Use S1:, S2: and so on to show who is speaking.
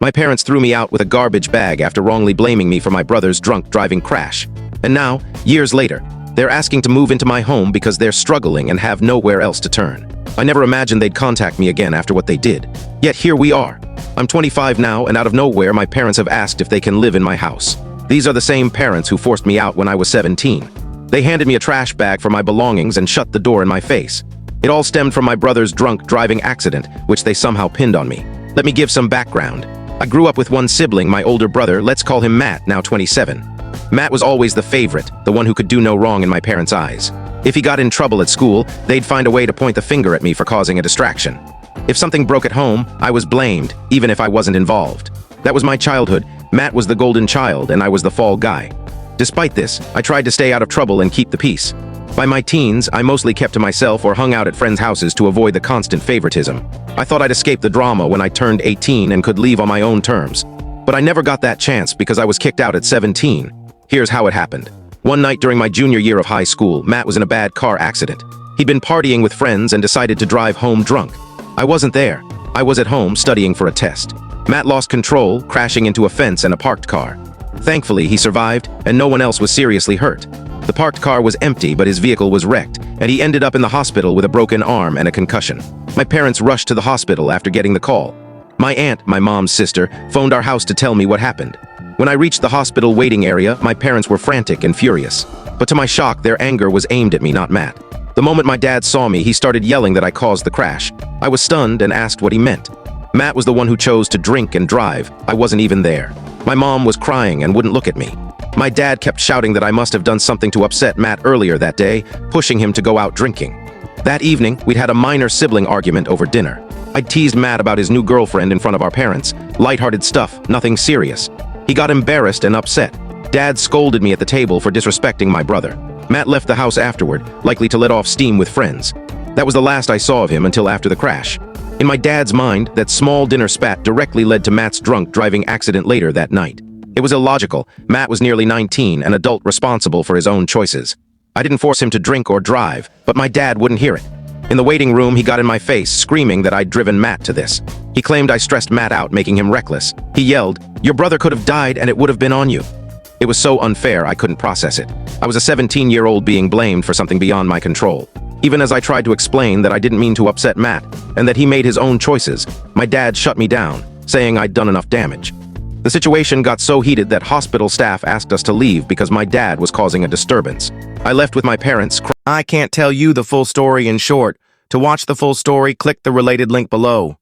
S1: My parents threw me out with a garbage bag after wrongly blaming me for my brother's drunk driving crash. And now, years later, they're asking to move into my home because they're struggling and have nowhere else to turn. I never imagined they'd contact me again after what they did. Yet here we are. I'm 25 now, and out of nowhere, my parents have asked if they can live in my house. These are the same parents who forced me out when I was 17. They handed me a trash bag for my belongings and shut the door in my face. It all stemmed from my brother's drunk driving accident, which they somehow pinned on me. Let me give some background. I grew up with one sibling, my older brother, let's call him Matt, now 27. Matt was always the favorite, the one who could do no wrong in my parents' eyes. If he got in trouble at school, they'd find a way to point the finger at me for causing a distraction. If something broke at home, I was blamed, even if I wasn't involved. That was my childhood. Matt was the golden child, and I was the fall guy. Despite this, I tried to stay out of trouble and keep the peace. By my teens, I mostly kept to myself or hung out at friends' houses to avoid the constant favoritism. I thought I'd escape the drama when I turned 18 and could leave on my own terms. But I never got that chance because I was kicked out at 17. Here's how it happened. One night during my junior year of high school, Matt was in a bad car accident. He'd been partying with friends and decided to drive home drunk. I wasn't there. I was at home studying for a test. Matt lost control, crashing into a fence and a parked car. Thankfully, he survived, and no one else was seriously hurt. The parked car was empty, but his vehicle was wrecked, and he ended up in the hospital with a broken arm and a concussion. My parents rushed to the hospital after getting the call. My aunt, my mom's sister, phoned our house to tell me what happened. When I reached the hospital waiting area, my parents were frantic and furious. But to my shock, their anger was aimed at me, not Matt. The moment my dad saw me, he started yelling that I caused the crash. I was stunned and asked what he meant. Matt was the one who chose to drink and drive. I wasn't even there. My mom was crying and wouldn't look at me. My dad kept shouting that I must have done something to upset Matt earlier that day, pushing him to go out drinking. That evening, we'd had a minor sibling argument over dinner. I'd teased Matt about his new girlfriend in front of our parents. Lighthearted stuff, nothing serious. He got embarrassed and upset. Dad scolded me at the table for disrespecting my brother. Matt left the house afterward, likely to let off steam with friends. That was the last I saw of him until after the crash. In my dad's mind, that small dinner spat directly led to Matt's drunk driving accident later that night. It was illogical. Matt was nearly 19, an adult responsible for his own choices. I didn't force him to drink or drive, but my dad wouldn't hear it. In the waiting room, he got in my face, screaming that I'd driven Matt to this. He claimed I stressed Matt out, making him reckless. He yelled, "Your brother could have died and it would have been on you." It was so unfair I couldn't process it. I was a 17-year-old being blamed for something beyond my control. Even as I tried to explain that I didn't mean to upset Matt, and that he made his own choices, my dad shut me down, saying I'd done enough damage. The situation got so heated that hospital staff asked us to leave because my dad was causing a disturbance. I left with my parents. I can't tell you the full story in short. To watch the full story, click the related link below.